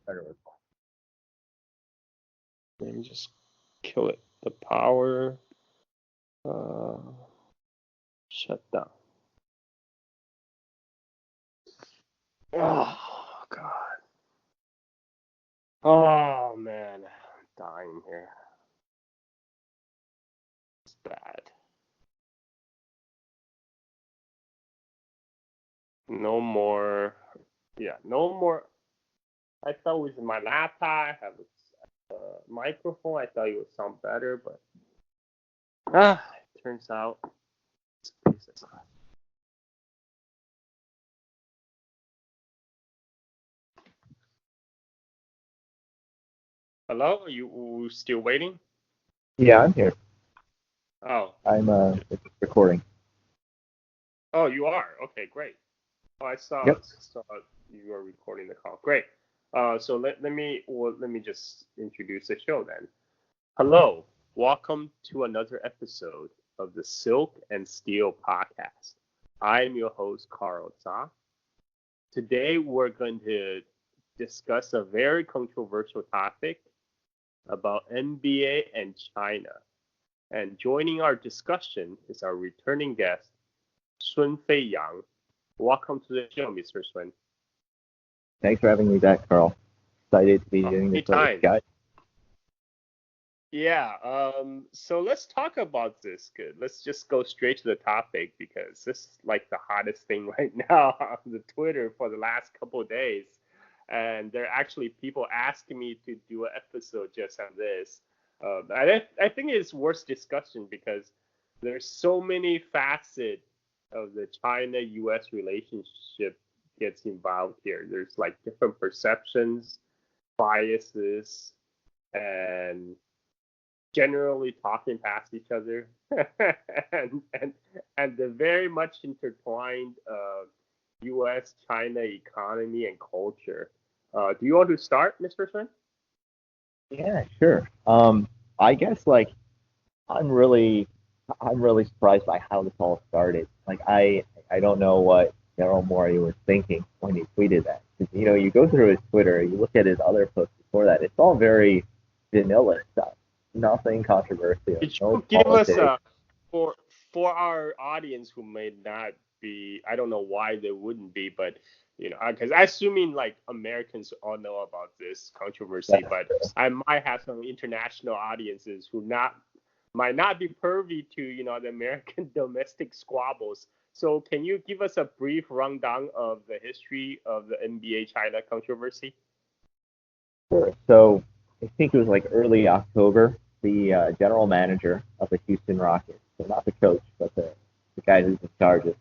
Better with Let me just kill it. The power uh, shut down. Oh God. Oh man, I'm dying here. It's bad. No more. Yeah, no more. I thought with my laptop, I have a microphone. I thought it would sound better, but it turns out it's a piece of crap. Hello? Are you still waiting? Yeah, I'm here. Oh, I'm just, it's recording. oh, you are. Okay, great. Oh, I Yep. saw you were recording the call. Great. So let me just introduce the show then. Hello, welcome to another episode of the Silk and Steel podcast. I am your host Carl Zha. Today we're going to discuss a very controversial topic about NBA and China. And joining our discussion is our returning guest, Sun Feiyang. Welcome to the show, Mr. Sun. Thanks for having me back, Carl. Excited to be doing this with Anytime. guys. Yeah, so let's talk about this. Good. Let's just go straight to the topic because this is like the hottest thing right now on the Twitter for the last couple of days. And there are actually people asking me to do an episode just on this. I think it's worth discussion because there's so many facets of the China-US relationship gets involved here. There's like different perceptions, biases, and generally talking past each other and and the very much intertwined U.S. China economy and culture. Do you want to start, Mr. Sun? Yeah, sure. I guess like I'm really I'm really surprised by how this all started. Like I don't know what Daryl Morey was thinking when he tweeted that. 'Cause, you go through his Twitter, you look at his other posts before that. It's all very vanilla stuff. Nothing controversial. Could No you give us politics. for for our audience who may not be, I don't know why they wouldn't be, but because I assuming like Americans all know about this controversy, That's but I might have some international audiences who not might not be privy to the American domestic squabbles. So can you give us a brief rundown of the history of the NBA China controversy? Sure. So I think it was like early October. The general manager of the Houston Rockets, so not the coach, but the guy who's in charge of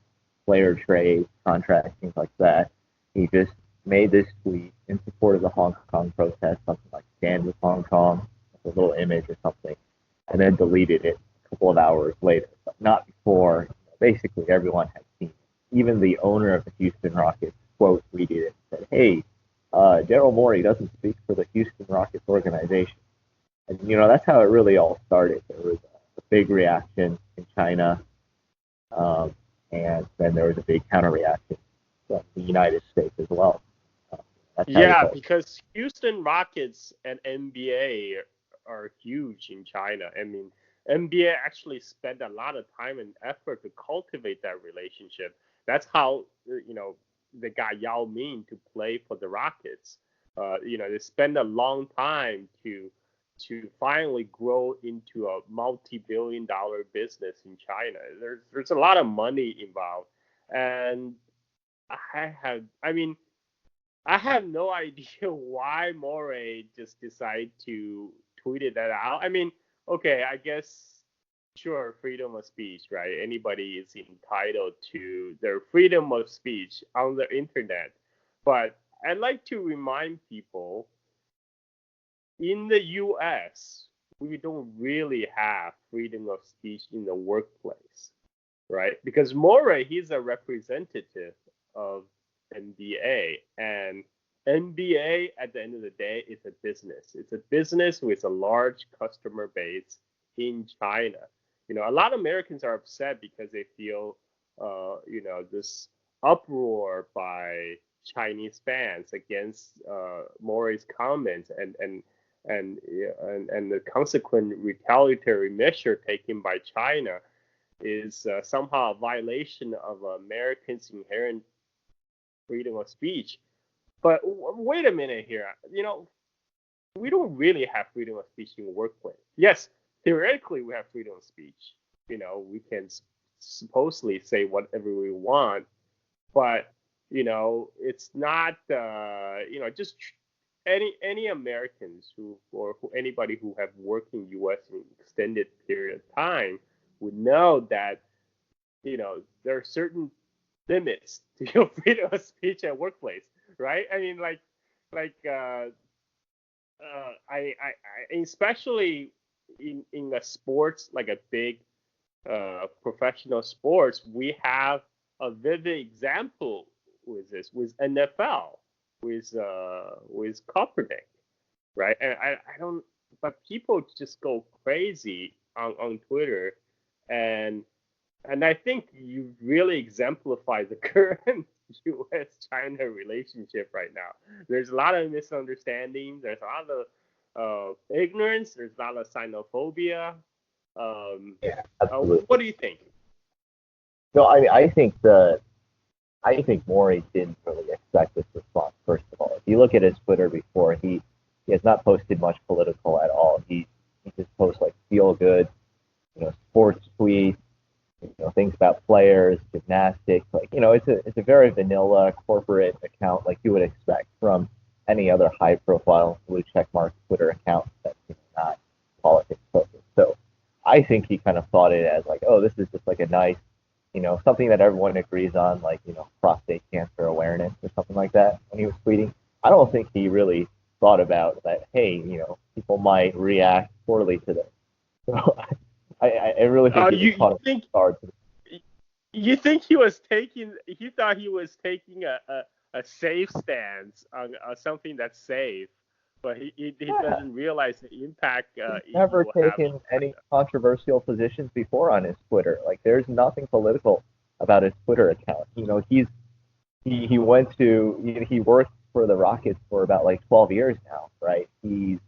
player trades, contracts, things like that, he just made this tweet in support of the Hong Kong protest, something like "Stand with Hong Kong," with a little image or something, and then deleted it a couple of hours later, but not before basically everyone had seen it. Even the owner of the Houston Rockets quote tweeted it and said, "Hey, Daryl Morey doesn't speak for the Houston Rockets organization." And that's how it really all started. There was a big reaction in China, um, and then there was a big counter reaction from the United States as well. Uh, that's how this Yeah, all. because Houston Rockets and NBA are huge in China. I mean, NBA actually spent a lot of time and effort to cultivate that relationship. That's how they got Yao Ming to play for the Rockets. They spend a long time to finally grow into a multi-billion-dollar business in China. There's a lot of money involved, and I mean I have no idea why Moray just decided to tweeted that out. I mean, okay, I guess sure, freedom of speech, right? Anybody is entitled to their freedom of speech on the internet. But I'd like to remind people in the US, we don't really have freedom of speech in the workplace, right? Because Moray, he's a representative of NBA, and NBA at the end of the day is a business. It's a business with a large customer base in China. A lot of Americans are upset because they feel, this uproar by Chinese fans against Mori's comments and the consequent retaliatory measure taken by China is somehow a violation of Americans' inherent freedom of speech. But wait a minute here. We don't really have freedom of speech in the workplace. Yes, theoretically we have freedom of speech. We can supposedly say whatever we want, but it's not just any Americans who anybody who have worked in U.S. in an extended period of time would know that there are certain limits to your freedom of speech at workplace, right? I mean, like especially in a sports like a big professional sports, we have a vivid example with this with NFL with Kaepernick, right? And I don't, but people just go crazy on Twitter, and I think you really exemplify the current U.S.-China relationship right now. There's a lot of misunderstanding. There's a lot of ignorance. There's a lot of xenophobia. Yeah, absolutely. What do you think? No, I think Maury didn't really expect this response. First of all, if you look at his Twitter before, he has not posted much political at all. He just posts like feel good, sports tweets, things about players, gymnastics. Like it's a very vanilla corporate account like you would expect from any other high profile blue check mark Twitter account that's not politics focused. So I think he kind of thought it as like, oh, this is just like a nice, something that everyone agrees on, like, prostate cancer awareness or something like that when he was tweeting. I don't think he really thought about that, hey, people might react poorly to this. So I really think he was caught off guard. You think he thought he was taking a safe stance on something that's safe, but he doesn't realize the impact He's never taken any controversial positions before on his Twitter. Like, there's nothing political about his Twitter account. He went to he worked for the Rockets for about like 12 years now, right? He's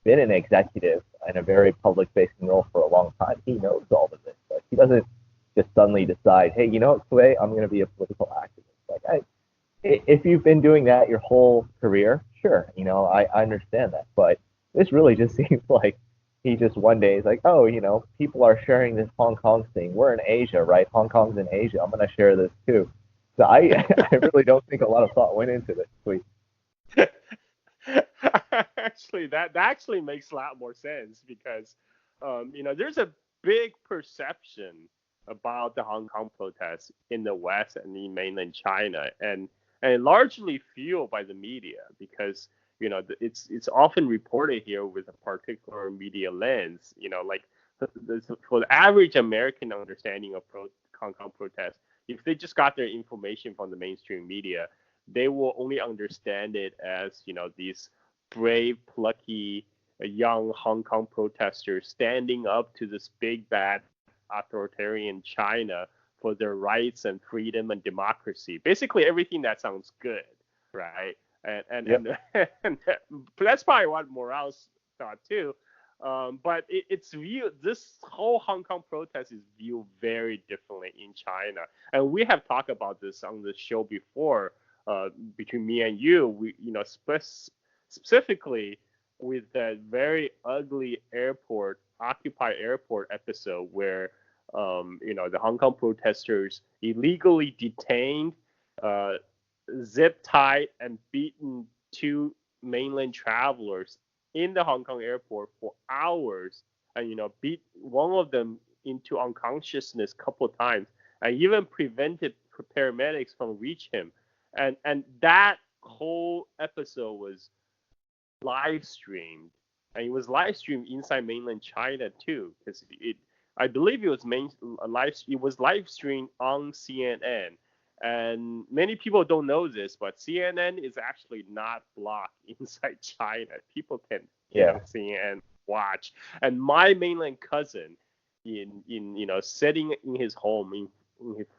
been an executive in a very public facing role for a long time. He knows all of this. Like, he doesn't just suddenly decide, hey, today I'm going to be a political activist. Like, if you've been doing that your whole career, sure, I understand that. But this really just seems like he just one day is like, oh, people are sharing this Hong Kong thing. We're in Asia, right? Hong Kong's in Asia. I'm going to share this too. So I really don't think a lot of thought went into this tweet. Actually, that actually makes a lot more sense because, there's a big perception about the Hong Kong protests in the West and in mainland China, and largely fueled by the media because it's often reported here with a particular media lens. Like for the average American understanding of Hong Kong protests, if they just got their information from the mainstream media, they will only understand it as these brave, plucky, young Hong Kong protesters standing up to this big bad authoritarian China for their rights and freedom and democracy. Basically, everything that sounds good, right? And that's probably what Morales thought too. But it's viewed. This whole Hong Kong protest is viewed very differently in China, and we have talked about this on the show before. Between me and you, we specifically with that very ugly Occupy airport episode where the Hong Kong protesters illegally detained, zip tied, and beaten two mainland travelers in the Hong Kong airport for hours, and beat one of them into unconsciousness a couple of times, and even prevented paramedics from reach him, and that whole episode was live streamed, and it was live streamed inside mainland China too, because I believe it was live streamed on CNN, and many people don't know this, but CNN is actually not blocked inside China. People can CNN watch, and my mainland cousin in sitting in his home in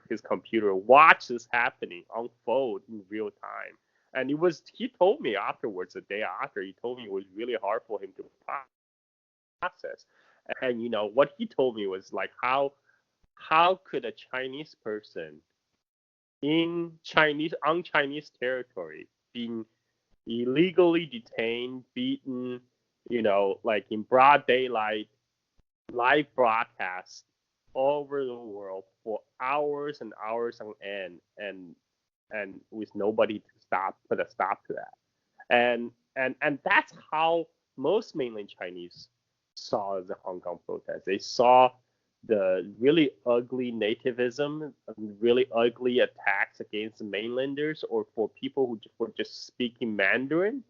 his computer watch this happening unfold in real time. And he told me afterwards, the day after, he told me it was really hard for him to process. And what he told me was like how could a Chinese person in Chinese territory being illegally detained, beaten, like in broad daylight, live broadcast all over the world for hours and hours on end, and with nobody to put a stop to that. And that's how most mainland Chinese saw the Hong Kong protest. They saw the really ugly nativism, really ugly attacks against mainlanders or for people who were just speaking Mandarin,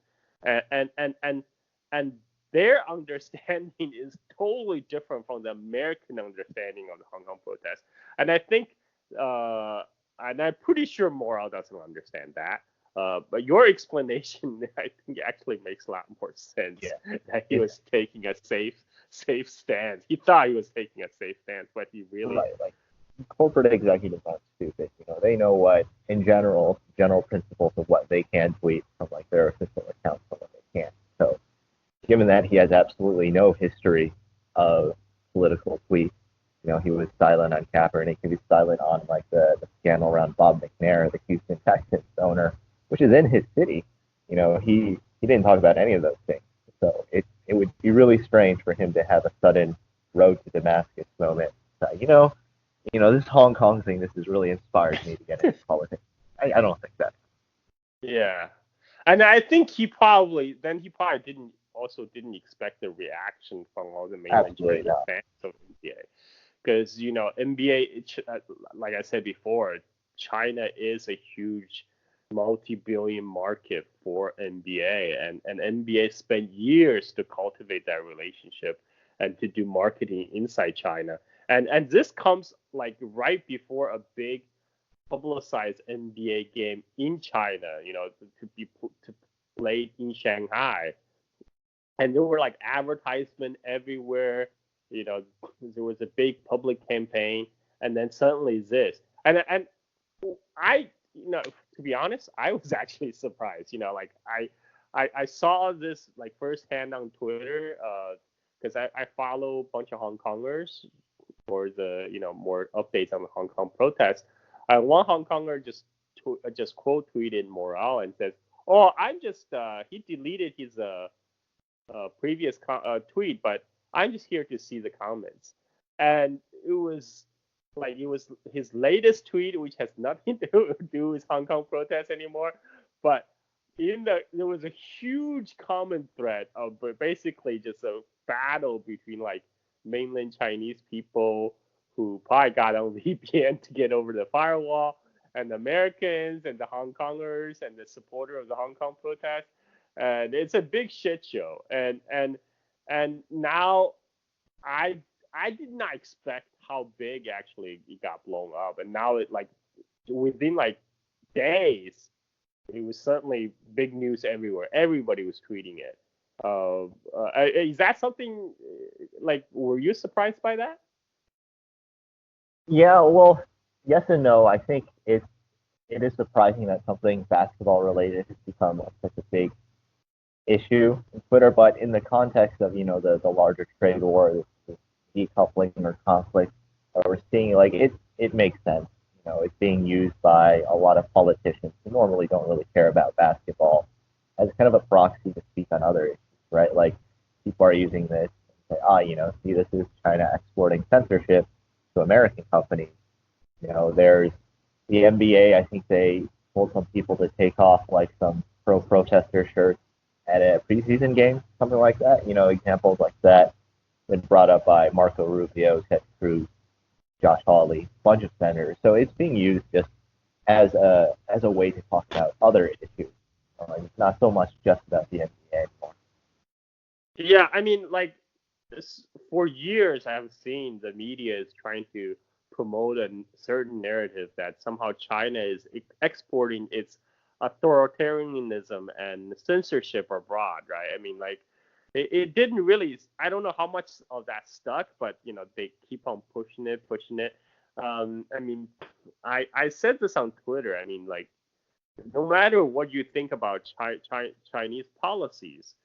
and and and and, and their understanding is totally different from the American understanding of the Hong Kong protest. And I think, and I'm pretty sure Morale doesn't understand that. But your explanation, I think, actually makes a lot more sense. Yeah. That he was taking a safe stance. He thought he was taking a safe stance, but he really. Right. Like corporate executives aren't stupid. They know what, in general principles of what they can tweet from like their official accounts and what they can't. So, given that he has absolutely no history of political tweets, he was silent on Kaepernick. He was silent on like the scandal around Bob McNair, the Houston Texans owner, which is in his city. He didn't talk about any of those things. So it would be really strange for him to have a sudden road to Damascus moment. This Hong Kong thing, this has really inspired me to get into politics. I don't think that. Yeah, and I think he probably didn't expect the reaction from all the mainland Absolutely Chinese not. fans of NBA, because NBA, like I said before, China is a huge multi-billion market for NBA, and NBA spent years to cultivate that relationship and to do marketing inside China, and this comes like right before a big publicized NBA game in China, to play in Shanghai, and there were like advertisement everywhere. There was a big public campaign, and then suddenly this, and I, to be honest, I was actually surprised. Like I saw this like firsthand on Twitter, because I follow a bunch of Hong Kongers for the more updates on the Hong Kong protests. One Hong Konger just quote tweeted Morale and says, "Oh, I'm just he deleted his previous tweet, but I'm just here to see the comments." And it was his latest tweet, which has nothing to do with Hong Kong protests anymore. But there was a huge comment thread of basically just a battle between like mainland Chinese people who probably got on VPN to get over the firewall, and the Americans and the Hong Kongers and the supporter of the Hong Kong protest. And it's a big shit show. And now I I did not expect how big actually it got blown up, and now it like within like days, it was certainly big news everywhere. Everybody was tweeting it. Is that something like? Were you surprised by that? Yeah, well, yes and no. I think it is surprising that something basketball related has become such a big issue in Twitter, but in the context of the larger trade war, this decoupling or conflict that we're seeing, like it makes sense. It's being used by a lot of politicians who normally don't really care about basketball as kind of a proxy to speak on other issues, right? Like people are using this and say, see, this is China exporting censorship to American companies. There's the NBA. I think they told some people to take off like some pro-protester shirts at a preseason game, something like that. Examples like that been brought up by Marco Rubio, Ted Cruz, Josh Hawley, a bunch of senators. So it's being used just as a way to talk about other issues. It's not so much just about the NBA anymore. Yeah, I mean, like for years, I have seen the media is trying to promote a certain narrative that somehow China is exporting its authoritarianism and censorship abroad, right? I mean, like it didn't really. I don't know how much of that stuck, but they keep on pushing it. I mean, I said this on Twitter. I mean, like no matter what you think about Chinese policies,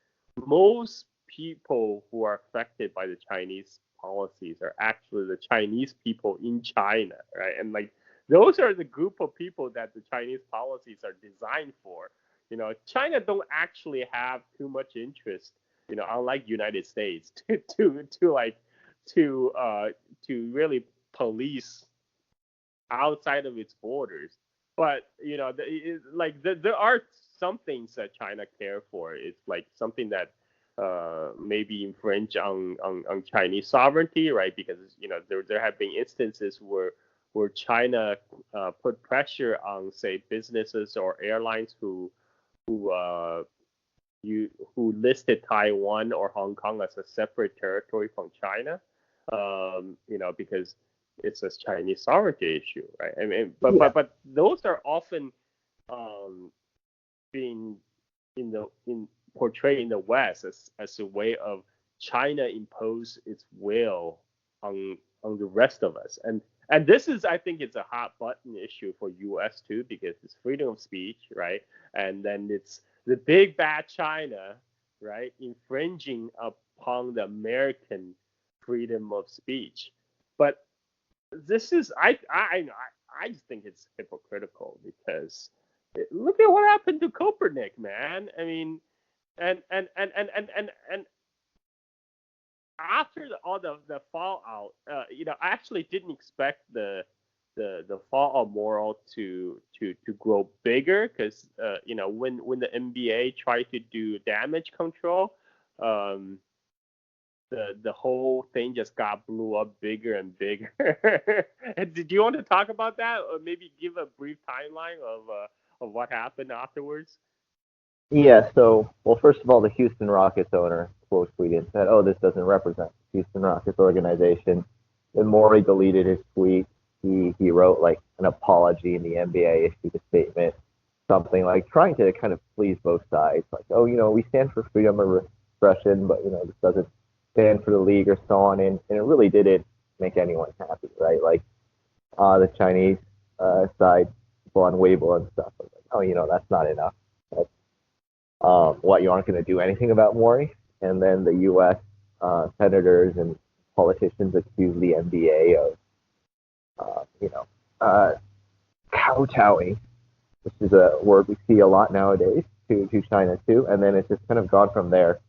most people who are affected by the Chinese policies are actually the Chinese people in China, right? And like those are the group of people that the Chinese policies are designed for. China don't actually have too much interest, unlike United States, to uh to really police outside of its borders. But there are some things that China care for. It's like something that maybe infringe on Chinese sovereignty, right? Because there have been instances where China put pressure on, say, businesses or airlines who who listed Taiwan or Hong Kong as a separate territory from China, because it's a Chinese sovereignty issue, right? I mean, but Yeah, but but those are often um, being in portrayed in the West as a way of China impose its will on the rest of us, and this is, I think, it's a hot button issue for U.S. too, because it's freedom of speech, right? And then it's the big bad China, right, infringing upon the American freedom of speech. But this is I just think it's hypocritical because look at what happened to Copernic, man. I mean, and after all the fallout, I actually didn't expect the fallout moral to grow bigger because when the NBA tried to do damage control, um, the whole thing just got blew up bigger and bigger. Did you want to talk about that, or maybe give a brief timeline of what happened afterwards? yeah. So, well, first of all, the Houston Rockets owner quote tweeted and said, "Oh, this doesn't represent the Houston Rockets organization." Then Morey deleted his tweet. He wrote like an apology, and the NBA issued a statement, something like trying to kind of please both sides, like, "Oh, we stand for freedom of expression, but this doesn't stand for the league or so on." And it really didn't make anyone happy, right? Like the Chinese side, people on Weibo and stuff, like, "Oh, that's not enough. That's, what, you aren't going to do anything about Maury?" And then the U.S. Senators and politicians accuse the NBA of, you know, uh, kowtowing, which is a word we see a lot nowadays, to China too. And then it's just kind of gone from there.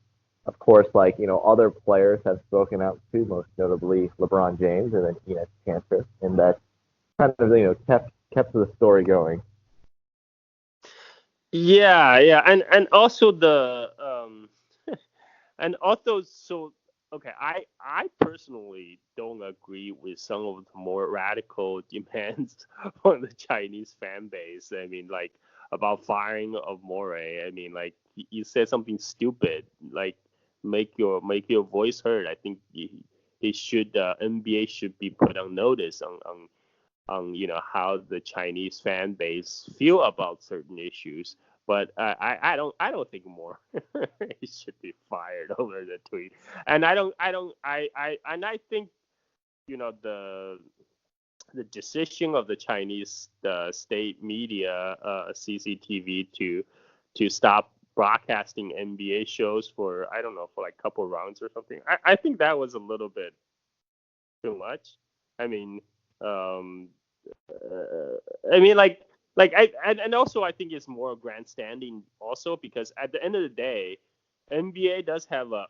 Of course, like, other players have spoken out too, most notably LeBron James and then Enes Kanter, and that kind of, kept the story going. Yeah, yeah, and also and also, so okay, I personally don't agree with some of the more radical demands on the Chinese fan base. I mean, like about firing of Moray. I mean, like he said something stupid, like make your voice heard. I think he should NBA should be put on notice on how the Chinese fan base feel about certain issues. But I don't think more he should be fired over the tweet. And I think the decision of the Chinese state media, CCTV, to stop broadcasting NBA shows for, I don't know, for like a couple rounds or something. I think that was a little bit too much. I mean, um, I mean, like and also I think it's more grandstanding also because at the end of the day, NBA does have a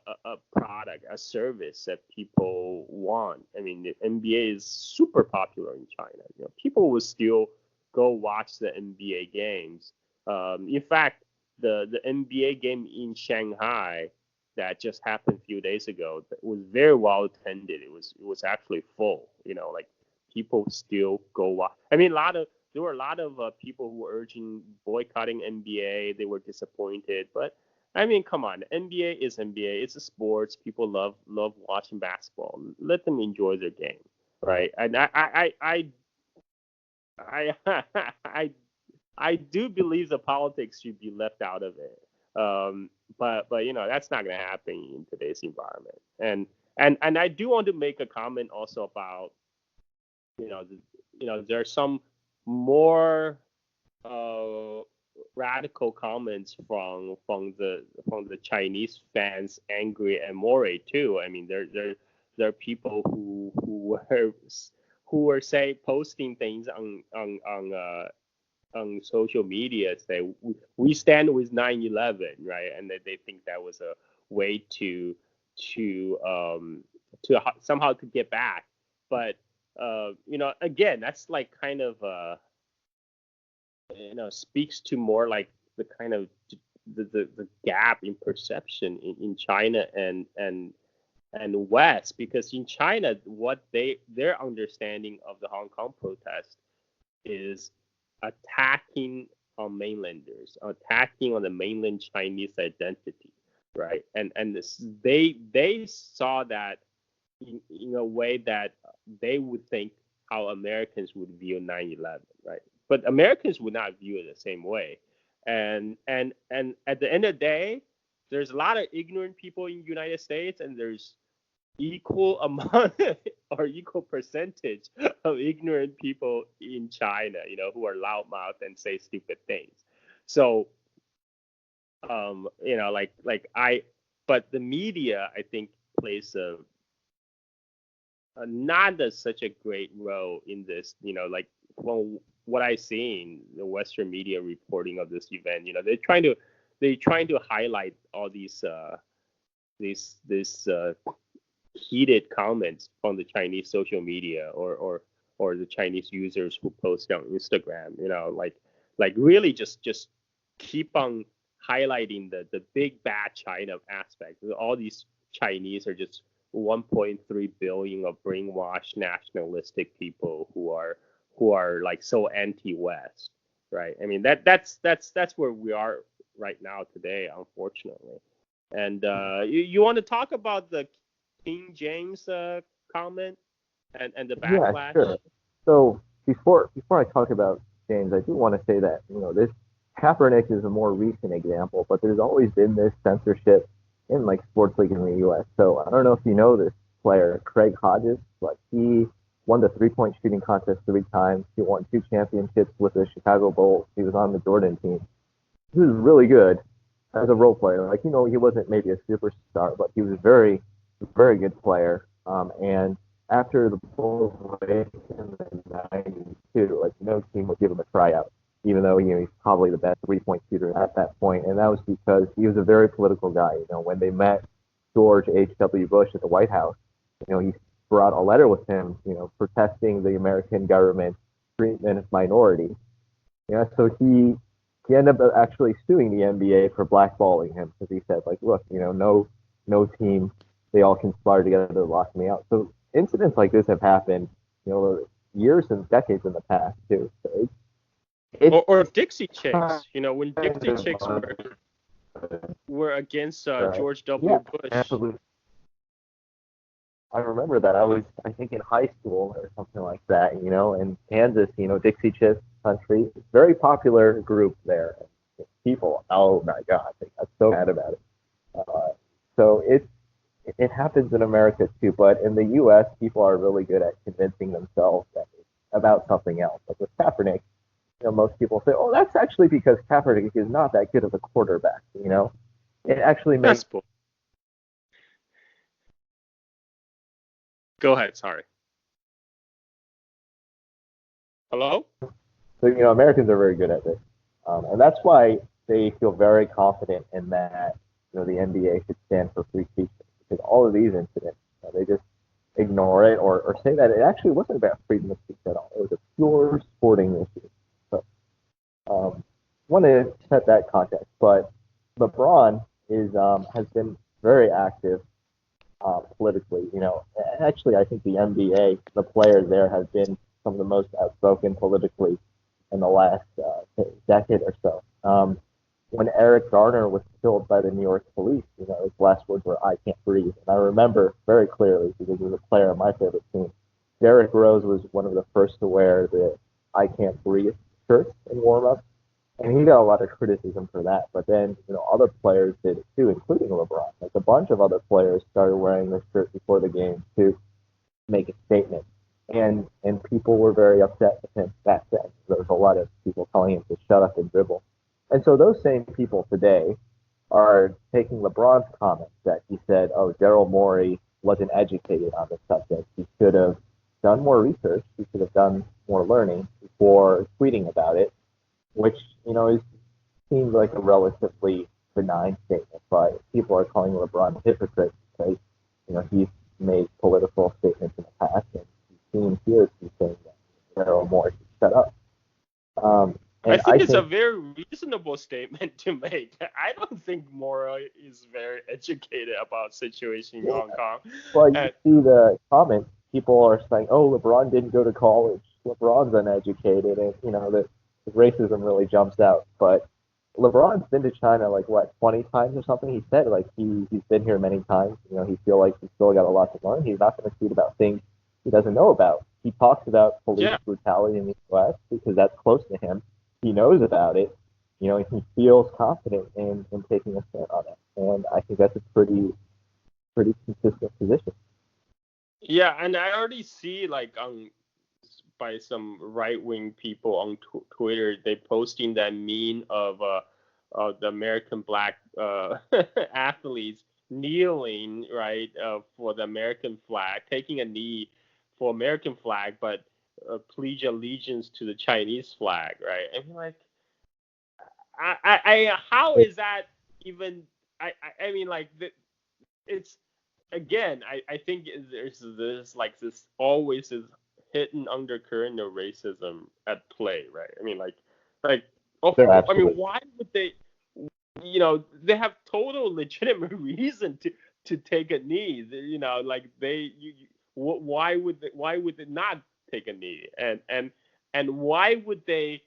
product, a service that people want. I mean, the NBA is super popular in China. People will still go watch the NBA games. In fact, the NBA game in Shanghai that just happened a few days ago was very well attended. It was actually full. Like people still go watch. I mean, there were a lot of people who were urging boycotting NBA. They were disappointed, but I mean, come on, NBA is NBA. It's a sports. People love watching basketball. Let them enjoy their game, right? And I I do believe the politics should be left out of it. But that's not going to happen in today's environment. And I do want to make a comment also about you know the, there's some more uh, radical comments from the Chinese fans angry at Morey too. I mean, there are people who were say posting things on social media say we stand with 9/11, right? And that they think that was a way to somehow to get back. But again, that's like kind of speaks to more like the kind of the gap in perception in China and West, because in China what their understanding of the Hong Kong protest is attacking on mainlanders, attacking on the mainland Chinese identity, right? And they saw that in a way that they would think how Americans would view 9/11, right? But Americans would not view it the same way. And at the end of the day, there's a lot of ignorant people in the United States, and there's equal amount or equal percentage of ignorant people in China, who are loudmouth and say stupid things. So, but the media, I think, plays a not as such a great role in this. Like from what I seen, the Western media reporting of this event, they're trying to highlight all these heated comments from the Chinese social media or the Chinese users who post on Instagram, like really just keep on highlighting the big bad China aspect. All these Chinese are just 1.3 billion of brainwashed nationalistic people who are like so anti-West, right? I mean that's where we are right now today, unfortunately. And you want to talk about the King James comment and the Yeah, backlash? sure. So before I talk about James, I do want to say that this Kaepernick is a more recent example, but there's always been this censorship in like sports league in the U.S. So I don't know if you know this player, Craig Hodges, but he won the 3-point shooting contest 3 times. He won 2 championships with the Chicago Bulls. He was on the Jordan team. He was really good as a role player. Like he wasn't maybe a superstar, but he was a very, very good player. And after the Bulls went in the '90s too, like no team would give him a tryout, even though he's probably the best 3-point shooter at that point. And that was because he was a very political guy. When they met George H.W. Bush at the White House, he brought a letter with him, protesting the American government treatment of minorities. So he ended up actually suing the NBA for blackballing him because he said, like, look, no team, they all conspire together to lock me out. So incidents like this have happened, years and decades in the past too. So Or Dixie Chicks, when Dixie Chicks were against George W. Bush. Absolutely. I remember that. I think, in high school or something like that, in Kansas, Dixie Chicks Country, very popular group there. People, oh my God, they got so mad about it. So it happens in America too, but in the U.S., people are really good at convincing themselves that it's about something else. Like with Kaepernick, most people say, oh, that's actually because Kaepernick is not that good of a quarterback. It actually makes. Go ahead, sorry. Hello? So, Americans are very good at this. And that's why they feel very confident in that, the NBA should stand for free speech. Because all of these incidents, they just ignore it or say that it actually wasn't about freedom of speech at all. It was a pure sporting issue. So, want to set that context. But LeBron has been very active politically. Actually, I think the NBA, the players there, have been some of the most outspoken politically in the last decade or so. When Eric Garner was killed by the New York police, his last words were, "I can't breathe." And I remember very clearly because he was a player on my favorite team. Derrick Rose was one of the first to wear the "I can't breathe" shirt in warm-up, and he got a lot of criticism for that. But then, other players did it too, including LeBron. Like a bunch of other players started wearing this shirt before the game to make a statement. And people were very upset with him back then. There was a lot of people telling him to shut up and dribble. And so those same people today are taking LeBron's comments that he said, "Oh, Daryl Morey wasn't educated on the subject. He should have done more research. He should have done more learning before tweeting about it," which seems like a relatively benign statement, but people are calling LeBron a hypocrite because he's made political statements in the past, and he seems here to be saying that Daryl Morey should shut up. I And think I it's a think, very reasonable statement to make. I don't think Mora is very educated about situation in yeah, Hong Kong. well, you And see the comments, people are saying, "Oh, LeBron didn't go to college. LeBron's uneducated," and the racism really jumps out. But LeBron's been to China like what 20 times or something. He said like he's been here many times. He feel like he's still got a lot to learn. He's not going to tweet about things he doesn't know about. He talks about police yeah, brutality in the U.S. because that's close to him. He knows about it. He feels confident in taking a stand on it, and I think that's a pretty consistent position. yeah, and I already see like on by some right wing people on Twitter, they posting that meme of the American black athletes kneeling right for the American flag, taking a knee for American flag, but pledge allegiance to the Chinese flag, right? I mean, like, how It, is that even? I mean, like, it's again, I think there's this like this always is hidden undercurrent of racism at play, right? I mean, like, there I mean, absolutely. why would they? They have total legitimate reason to take a knee. Like why would they not take a knee? And why would they,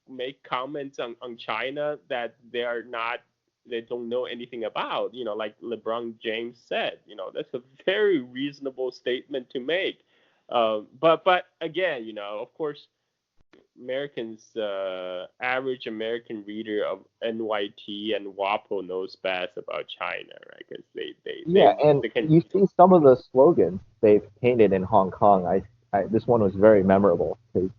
make comments on China that they don't know anything about? Like LeBron James said, that's a very reasonable statement to make. But again, of course, Americans, average American reader of NYT and WAPO knows best about China, right? Because Yeah, and they can. you see some of the slogans they've painted in Hong Kong. This one was very memorable because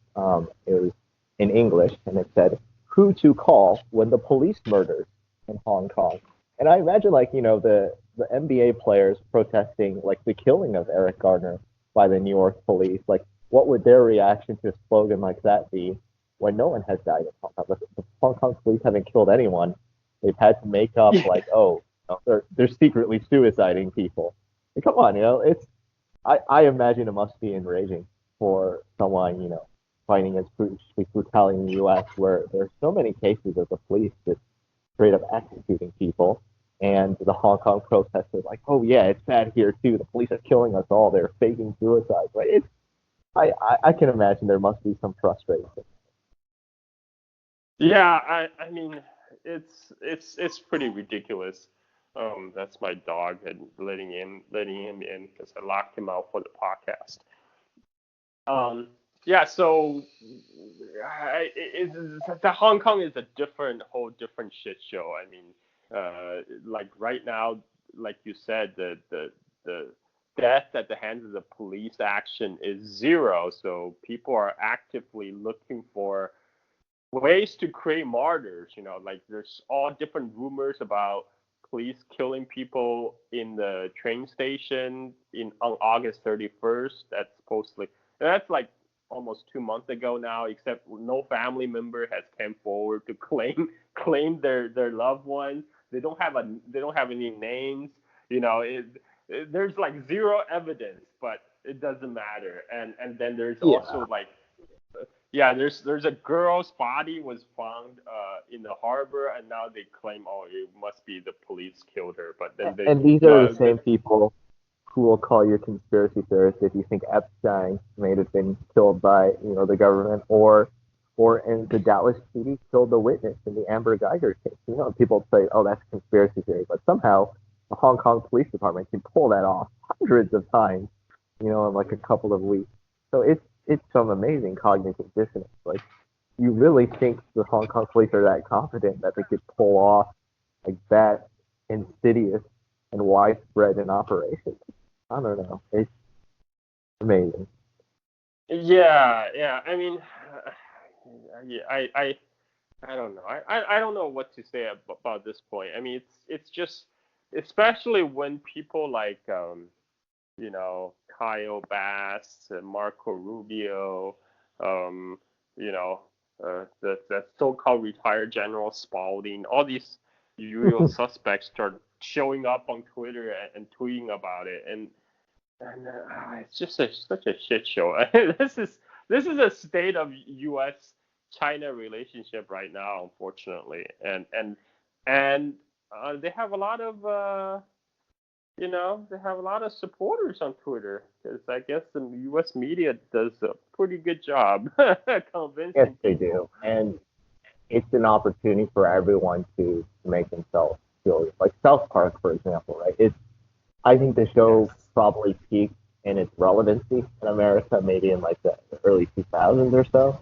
it was in English and it said, "Who to call when the police murders in Hong Kong." And I imagine like the NBA players protesting like the killing of Eric Garner by the New York police. Like, what would their reaction to a slogan like that be when no one has died in Hong Kong? The Hong Kong police haven't killed anyone. They've had to make up Yeah, like, oh, they're secretly suiciding people. And come on, I imagine it must be enraging for someone fighting against police brutality in the U.S. where there's so many cases of the police just straight up executing people, and the Hong Kong protesters like, oh yeah, it's bad here too. The police are killing us all. They're faking suicide. Right? I can imagine there must be some frustration. yeah. I mean, it's pretty ridiculous. That's my dog and letting him in because I locked him out for the podcast. Um, yeah, so the Hong Kong is a whole different shit show. I mean, like right now, like you said, the death at the hands of the police action is zero. So people are actively looking for ways to create martyrs. Like there's all different rumors about police killing people in the train station on August 31st. That's supposedly that's like almost 2 months ago now. Except no family member has come forward to claim their loved ones. They don't have any names. There's like zero evidence, but it doesn't matter. And then there's Yeah, also like yeah, there's a girl's body was found in the harbor, and now they claim, oh, it must be the police killed her. But then they, and these are the but same people who will call you conspiracy theorist if you think Epstein may have been killed by the government or in the Dallas PD killed the witness in the Amber Geiger case. People say, oh, that's conspiracy theory, but somehow the Hong Kong Police Department can pull that off hundreds of times, in like a couple of weeks. So it's some amazing cognitive dissonance. Like, you really think the Hong Kong police are that confident that they could pull off like that insidious and widespread an operation? I don't know. It's amazing. yeah, yeah. I mean, yeah, I don't know. I don't know what to say about this point. I mean, it's just, especially when people like Kyle Bass, Marco Rubio, um, you know, the so-called retired General Spalding, all these usual suspects start showing up on Twitter and tweeting about it, and it's just such a shit show. This is a state of U.S. China relationship right now, unfortunately, and they have a lot of they have a lot of supporters on Twitter because I guess the U.S. media does a pretty good job Yes, convincing they do, people. and it's an opportunity for everyone to make themselves feel like South Park, for example, right? It's I think the show Yes. probably peaked in its relevancy in America maybe in like the early 2000s or so.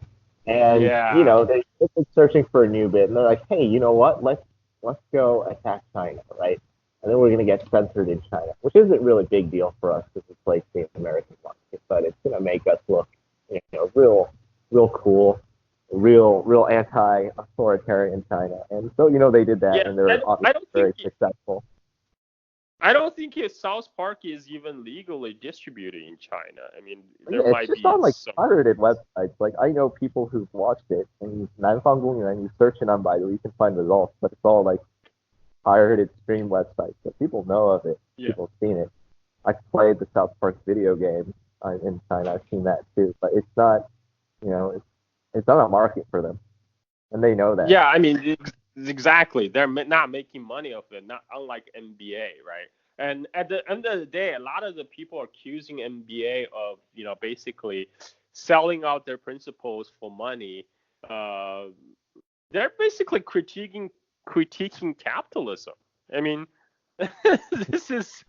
And Yeah. they've been searching for a new bit, and they're like, hey, you know what? Let's go attack China, right? And then we're gonna get censored in China, which isn't really a big deal for us because it's like the American market, but it's gonna make us look, real cool, real anti-authoritarian China. And so they did that, Yeah. and I they're don't. I obviously don't think. very successful. I don't think South Park is even legally distributed in China. I mean, there Yeah, it's might just be on like some. pirated websites. Like I know people who've watched it, and you search it on Baidu, you can find results, but it's all like pirated stream websites. So people know of it, Yeah. people have seen it. I played the South Park video game in China. I've seen that too, but it's not, it's not a market for them, and they know that. Yeah, I mean, exactly. They're not making money off it, not unlike NBA, right? And at the end of the day, a lot of the people accusing NBA of, basically selling out their principles for money. Uh, they're basically critiquing capitalism. I mean, this is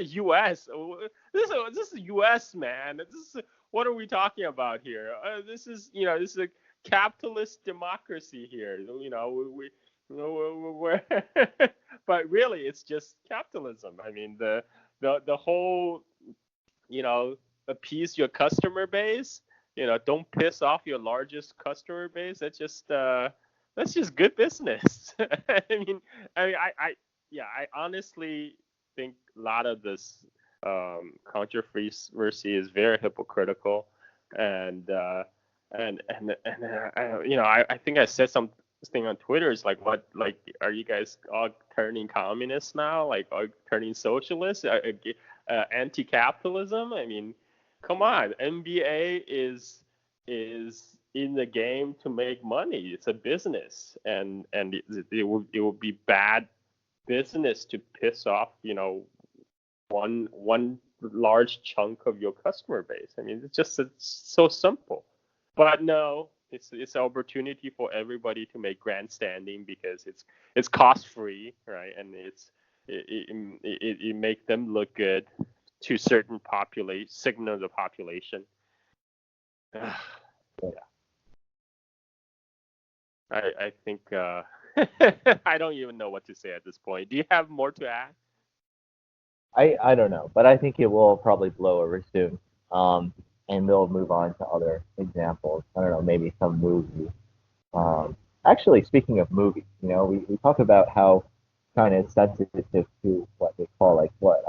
U.S. This is U.S. man. This is what are we talking about here? This is a capitalist democracy here. We're but really it's just capitalism. I mean the whole you know appease your customer base. Don't piss off your largest customer base. That's just good business. I yeah, I honestly think a lot of this controversy is very hypocritical, and I think I said something on Twitter. Is like, what, like, are you guys all turning communists now? Like, are you turning socialists? Anti-capitalism? I mean, come on. NBA is in the game to make money. It's a business, and it will be bad business to piss off one large chunk of your customer base. I mean, it's so simple. But no, it's an opportunity for everybody to make grandstanding because it's cost free, right? And it make them look good to certain populate segment of the population. Yeah, I think I don't even know what to say at this point. Do you have more to add? I don't know, but I think it will probably blow over soon. Um, and they'll move on to other examples. I don't know, maybe some movie. Um, Actually, speaking of movies, we talk about how China is sensitive to what they call like what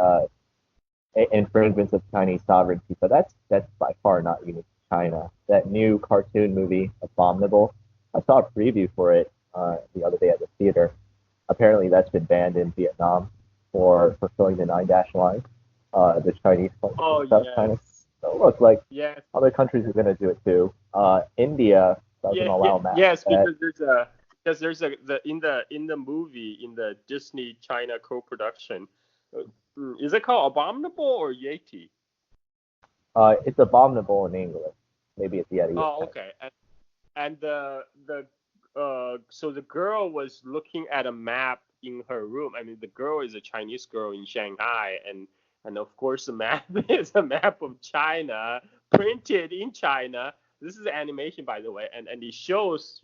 infringements of Chinese sovereignty, but that's by far not unique to China. That new cartoon movie, Abominable, I saw a preview for it the other day at the theater. Apparently, that's been banned in Vietnam for fulfilling the nine dash line, the Chinese point in Oh South China. yes, So look, like yes, other countries are going to do it too. India doesn't yeah, yeah, allow maps. yes, because there's a in the movie, in the Disney China co-production. Is it called Abominable or Yeti? It's abominable in English. Maybe it's Yeti in Oh, China. okay. And so the girl was looking at a map in her room. I mean, the girl is a Chinese girl in Shanghai, and of course the map is a map of China printed in China. This is animation, by the way, and it shows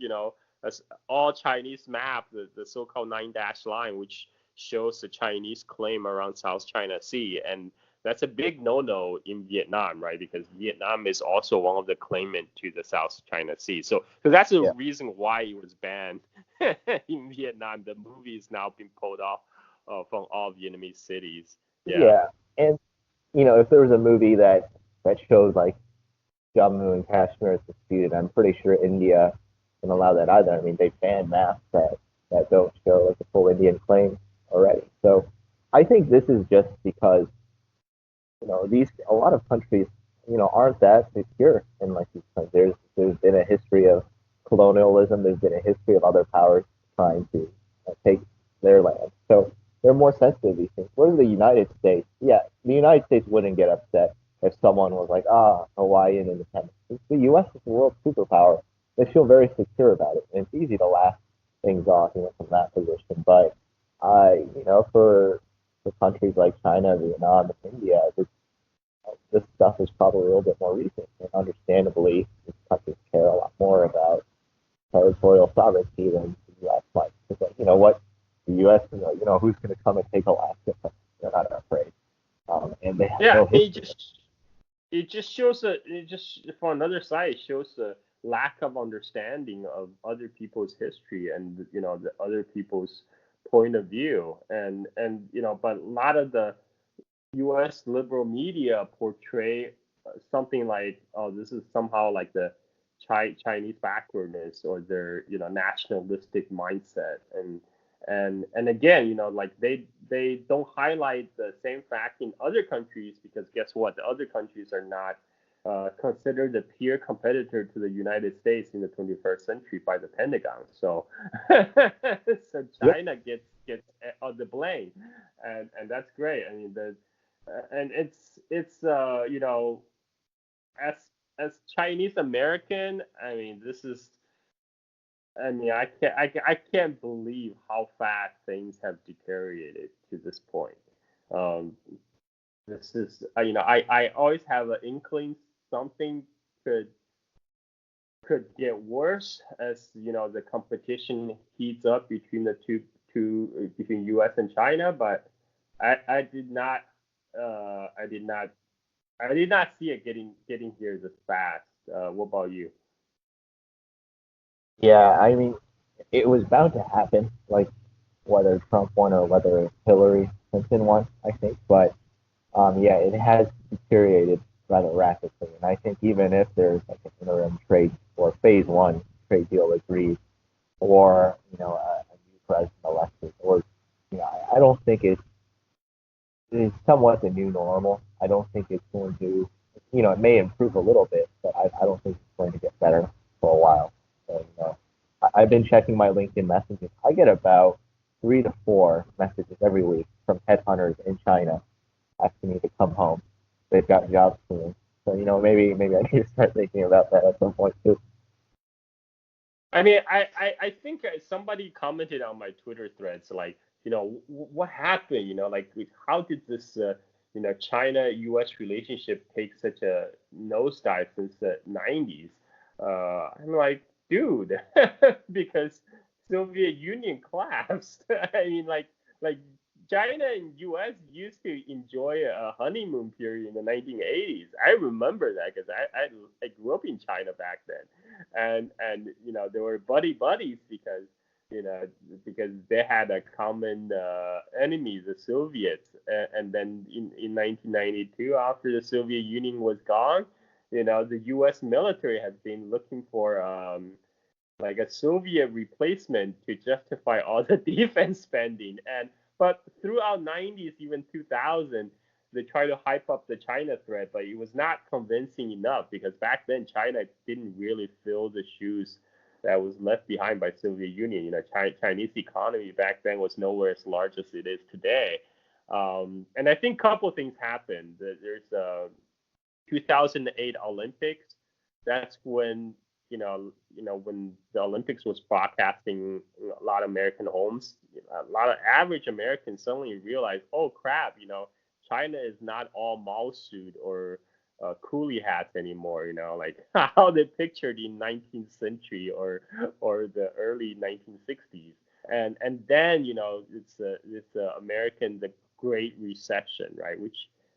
as all Chinese map, the so-called nine dash line, which shows the Chinese claim around South China Sea, and That's a big no-no in Vietnam, right? Because Vietnam is also one of the claimant to the South China Sea. So that's the Yeah. reason why it was banned in Vietnam. The movie is now being pulled off from all Vietnamese cities. Yeah. Yeah. And if there was a movie that shows like Jammu and Kashmir is disputed, I'm pretty sure India wouldn't allow that either. I mean, they banned maps that don't show like the full Indian claim already. So I think this is just because these a lot of countries aren't that secure in like these countries. There's been a history of colonialism. There's been a history of other powers trying to take their land. So they're more sensitive to these things. Whereas the United States, yeah, the United States wouldn't get upset if someone was like, Hawaiian independence. The U.S. is the world superpower. They feel very secure about it, and it's easy to laugh things off, from that position. But for countries like China, Vietnam, and India, this stuff is probably a little bit more recent. And understandably, these countries care a lot more about territorial sovereignty than the U.S. might. Because, what? The U.S., who's going to come and take Alaska? They're not afraid. And they have Yeah, no history. it just shows it just from another side it shows the lack of understanding of other people's history and the other people's point of view and but a lot of the U.S. liberal media portray something like, oh, this is somehow like the Chinese backwardness or their nationalistic mindset, and again, like they don't highlight the same fact in other countries because guess what? The other countries are not considered a peer competitor to the United States in the 21st century by the Pentagon. So, so Yep. China gets the blame, and that's great. I mean, and it's as Chinese American, I mean, this is. I mean, I can't believe how fast things have deteriorated to this point. Um, this is I always have an inkling something could could get worse as the competition heats up between the two between U.S. and China, but I did not uh, I did not I did not see it getting here this fast. What about you? Yeah, I mean, it was bound to happen, like whether Trump won or whether Hillary Clinton won, I think. But yeah, it has deteriorated rather rapidly. And I think even if there's like an interim trade or phase one trade deal agreed, or a new president elected, or I don't think it's somewhat the new normal. I don't think it's going to, it may improve a little bit, but I don't think it's going to get better for a while. So, I've been checking my LinkedIn messages. I get about 3 to 4 messages every week from headhunters in China asking me to come home. They've got jobs for me. So, maybe I need to start thinking about that at some point too. I mean, I think somebody commented on my Twitter threads like, what happened? Like how did this China U.S. relationship take such a nosedive since the 90s? I'm like, dude, because Soviet Union collapsed. I mean, like China and U.S. used to enjoy a honeymoon period in the 1980s. I remember that because I grew up in China back then, and they were buddies because because they had a common enemy, the Soviets, and then in 1992, after the Soviet Union was gone, the U.S. military has been looking for like a Soviet replacement to justify all the defense spending. And but throughout 90s, even 2000, they try to hype up the China threat, but it was not convincing enough because back then China didn't really fill the shoes that was left behind by Soviet Union. Chinese economy back then was nowhere as large as it is today. And I think a couple of things happened. There's 2008 Olympics. That's when when the Olympics was broadcasting a lot of American homes. A lot of average Americans suddenly realized, oh crap, China is not all Mao suit or coolie hats anymore. Like how they pictured in 19th century or the early 1960s. And then it's the American the Great Recession, right? Which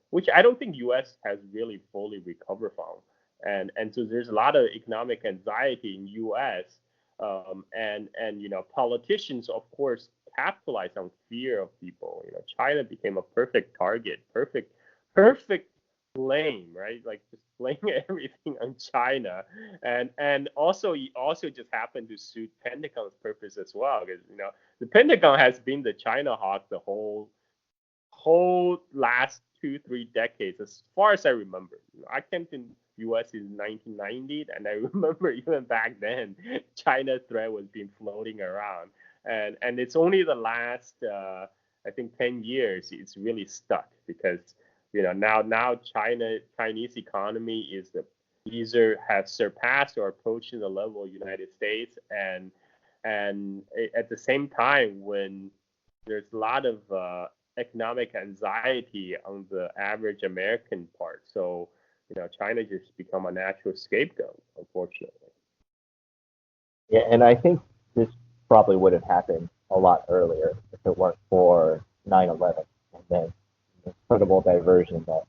which I don't think U.S. has really fully recovered from. And so there's a lot of economic anxiety in U.S. And politicians, of course, capitalize on fear of people. China became a perfect target, perfect blame, right? Like just blame everything on China, and also he also just happened to suit Pentagon's purpose as well, because the Pentagon has been the China hawk the whole last 2-3 decades, as far as I remember. I came to U.S. in 1990, and I remember even back then, China threat was being floating around, and it's only the last I think 10 years it's really stuck, because now Chinese economy is either has surpassed or approaching the level of United States, and at the same time, when there's a lot of economic anxiety on the average American part. So, China just become a natural scapegoat, unfortunately. Yeah, and I think this probably would have happened a lot earlier if it weren't for 9/11 and then the incredible diversion that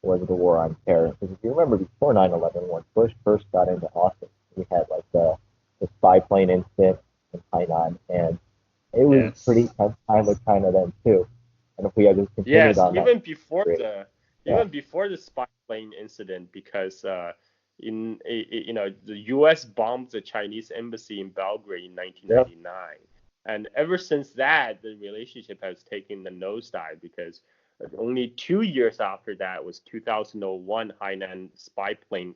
was the war on terror. Because if you remember before 9/11, when Bush first got into office, we had like the spy plane incident in Hainan, and it was pretty Yes. tough time with China then too. And if we had just continued Yes, on that, yeah, even before the spy plane incident, because the U.S. bombed the Chinese embassy in Belgrade in yeah, 1999, and ever since that, the relationship has taken the nosedive, because only 2 years after that was 2001 Hainan spy plane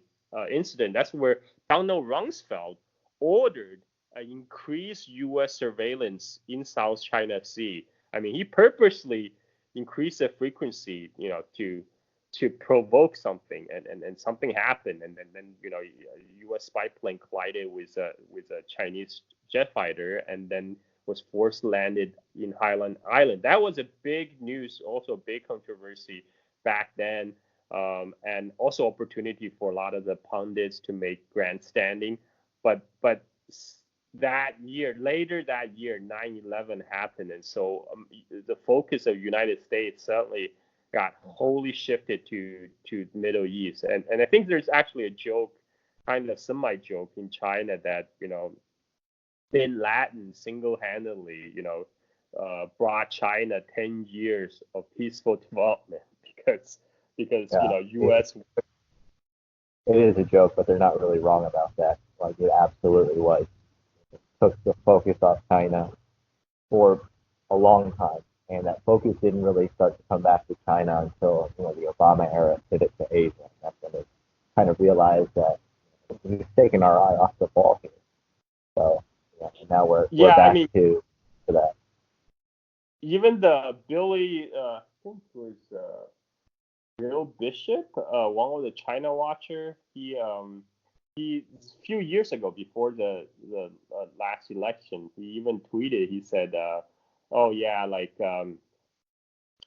incident. That's where Donald Rumsfeld ordered an increased U.S. surveillance in South China Sea. I mean, he purposely increased the frequency, to provoke something, and something happened, and then U.S. spy plane collided with a Chinese jet fighter, and then was forced landed in Highland Island. That was a big news, also a big controversy back then, and also opportunity for a lot of the pundits to make grandstanding. But later that year, 9/11 happened, and so the focus of United States certainly got wholly shifted to the Middle East, and I think there's actually a joke, kind of semi joke in China, that Bin Laden single-handedly, brought China 10 years of peaceful development, because yeah. U.S. It is a joke, but they're not really wrong about that. Like it absolutely was. It took the focus off China for a long time, and that focus didn't really start to come back to China until the Obama era hit it to Asia. That's when they kind of realized that we've taken our eye off the ball here. So yeah, and now we're Yeah, I back mean, to that. even the Billy, I think it was Bill Bishop, one of the China watcher. He a few years ago, before the last election, he even tweeted. He said, "Oh yeah, like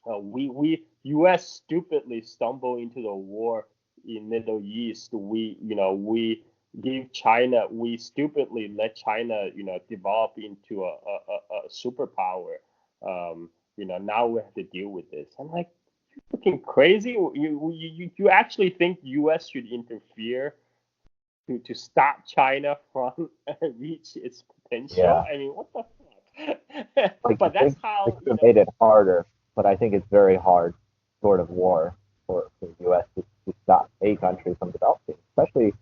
we U.S. stupidly stumbled into the war in Middle East. We stupidly let China develop into a superpower. Now we have to deal with this." I'm like, fucking crazy. You actually think U.S. should interfere to stop China from reach its potential? Yeah, I mean, what the fuck? like But they, that's they how could have made it harder, but I think it's very hard sort of war for the U.S. to stop a country from developing, especially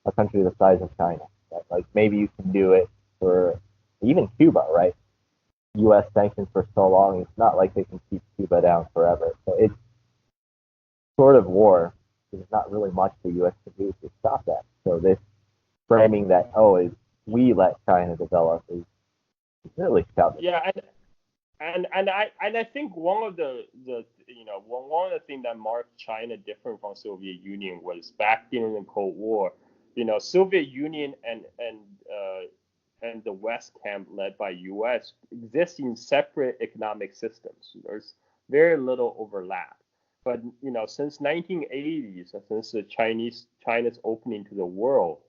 a country the size of China. Right? Like maybe you can do it for even Cuba, right? U.S. sanctions for so long. It's not like they can keep Cuba down forever. So it's sort of war. There's not really much the U.S. can do to stop that. So this framing that we let China develop is really scummy. yeah. And I think one of the one of the things that marked China different from Soviet Union was back during the Cold War. Soviet Union and the West camp led by U.S. exist in separate economic systems. There's very little overlap. But since 1980s, since the China's opening to the world,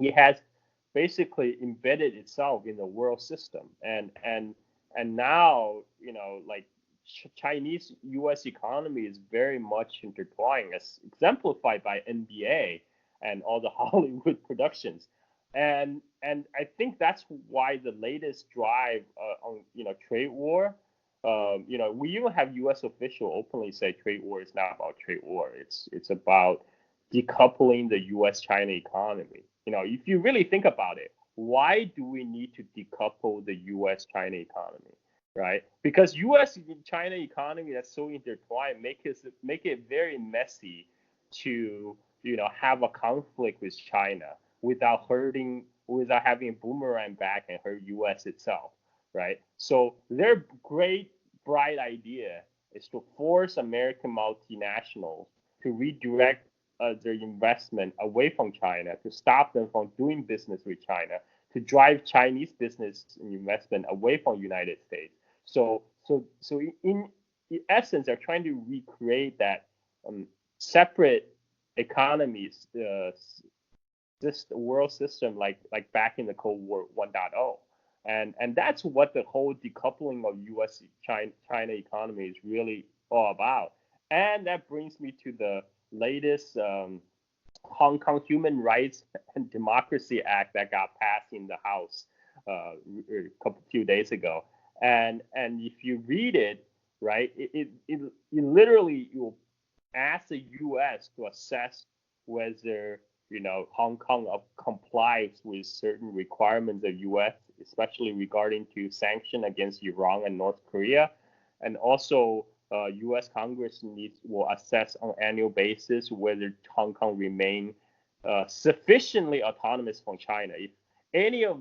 it has basically embedded itself in the world system, and now like Chinese-U.S. economy is very much intertwined, as exemplified by NBA and all the Hollywood productions. And I think that's why the latest drive on trade war. We even have U.S. official openly say trade war is not about trade war. It's about decoupling the U.S.-China economy. If you really think about it, why do we need to decouple the U.S.-China economy? Right? Because U.S. China economy that's so intertwined make it very messy to have a conflict with China without having a boomerang back and hurt U.S. itself, right? So their great bright idea is to force American multinationals to redirect their investment away from China, to stop them from doing business with China, to drive Chinese business and investment away from United States. So in essence, they're trying to recreate that separate economies, this world system like back in the Cold War 1.0. And that's what the whole decoupling of U.S. China economy is really all about. And that brings me to the latest Hong Kong Human Rights and Democracy Act that got passed in the House a few days ago. And if you read it, right, it literally will ask the U.S. to assess whether Hong Kong complies with certain requirements of U.S., especially regarding to sanction against Iran and North Korea, and also U.S. Congress will assess on annual basis whether Hong Kong remain sufficiently autonomous from China. If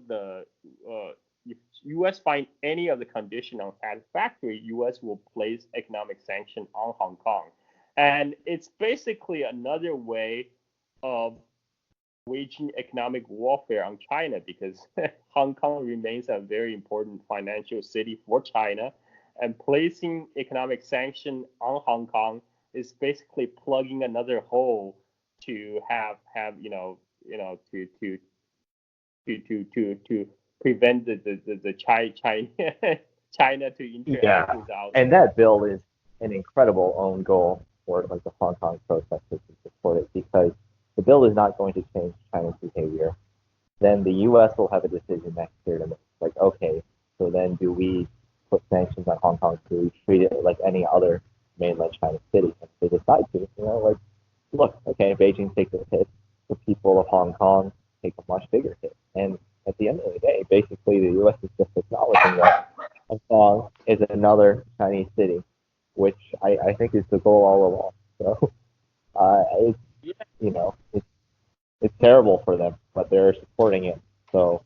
U.S. find any of the condition unsatisfactory, U.S. will place economic sanction on Hong Kong, and it's basically another way of waging economic warfare on China because Hong Kong remains a very important financial city for China, and placing economic sanction on Hong Kong is basically plugging another hole to have to prevent the China to interact with our. And that bill is an incredible own goal for like the Hong Kong protesters to support it because the bill is not going to change China's behavior. Then the U.S. will have a decision next year to make, like, okay, so then do we put sanctions on Hong Kong? Do we treat it like any other mainland China city? If they decide to, like, look, okay, Beijing takes a hit, the people of Hong Kong take a much bigger hit. And at the end of the day, basically the U.S. is just acknowledging that Hong Kong is another Chinese city, which I think is the goal all along. So it's it's terrible for them, but they're supporting it. So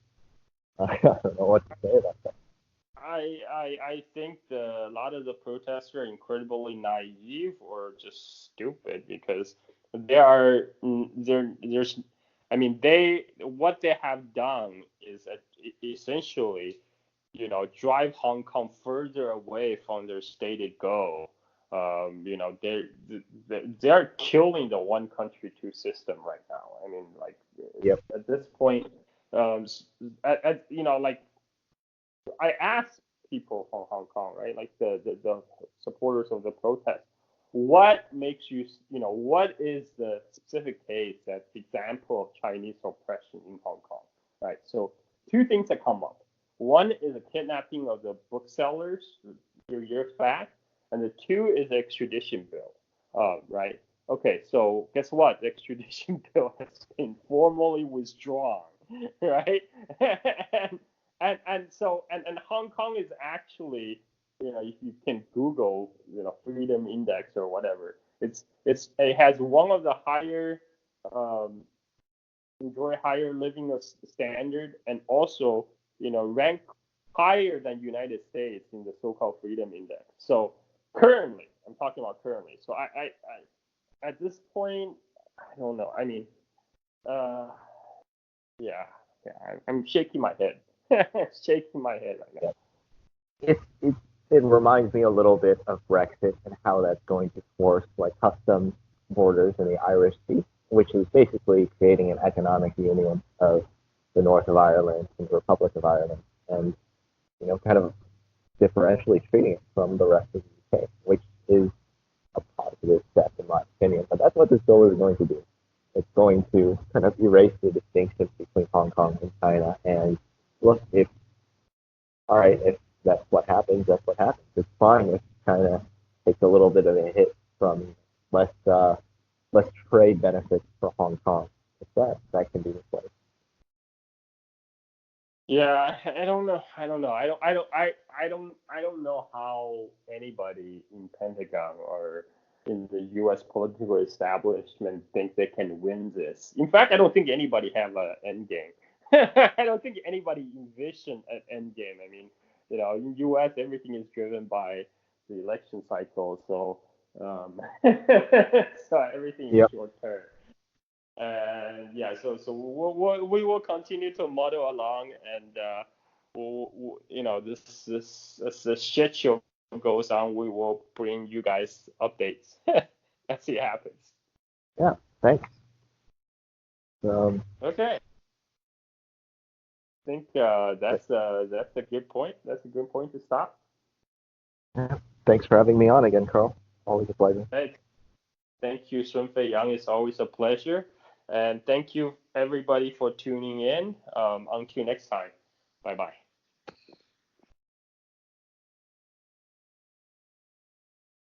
I don't know what to say about that. I think a lot of the protesters are incredibly naive or just stupid because they are there's I mean they what they have done is essentially drive Hong Kong further away from their stated goal. They're killing the one country two system right now. I mean, like Yep. at this point, like I asked people from Hong Kong, right, like the supporters of the protest, what makes what is the specific case that's example of Chinese oppression in Hong Kong, right? So two things that come up. One is the kidnapping of the booksellers a few years back, and the two is the extradition bill, right? Okay, so guess what? The extradition bill has been formally withdrawn, right? and Hong Kong is actually, if you can Google, freedom index or whatever, it has one of the higher enjoy higher living standard, and also rank higher than United States in the so-called freedom index. So currently, I'm talking about currently. So I at this point, I don't know. I mean, yeah, I'm shaking my head. Shaking my head right now. It reminds me a little bit of Brexit and how that's going to force like customs borders in the Irish Sea, which is basically creating an economic union of the North of Ireland and the Republic of Ireland, and kind of differentially treating it from the rest of the okay, which is a positive step in my opinion. But that's what this bill is going to do. It's going to kind of erase the distinctions between Hong Kong and China. And look, if all right, if that's what happens, that's what happens. It's fine if China takes a little bit of a hit from less less trade benefits for Hong Kong. If that can be replaced. Yeah, I don't know. I don't know how anybody in Pentagon or in the U.S. political establishment think they can win this. In fact, I don't think anybody have an end game. I don't think anybody envision an end game. I mean, in U.S. everything is driven by the election cycle, so so everything is Yep. short term. And yeah, so we will continue to model along, and this as the shit show goes on, we will bring you guys updates as it happens. Yeah. Thanks. Um, Okay, I think that's a good point. That's a good point to stop. yeah. Thanks for having me on again, Carl. Always a pleasure. Hey, thank you, Sun Feiyang. It's always a pleasure, and thank you everybody for tuning in. Until next time, bye bye.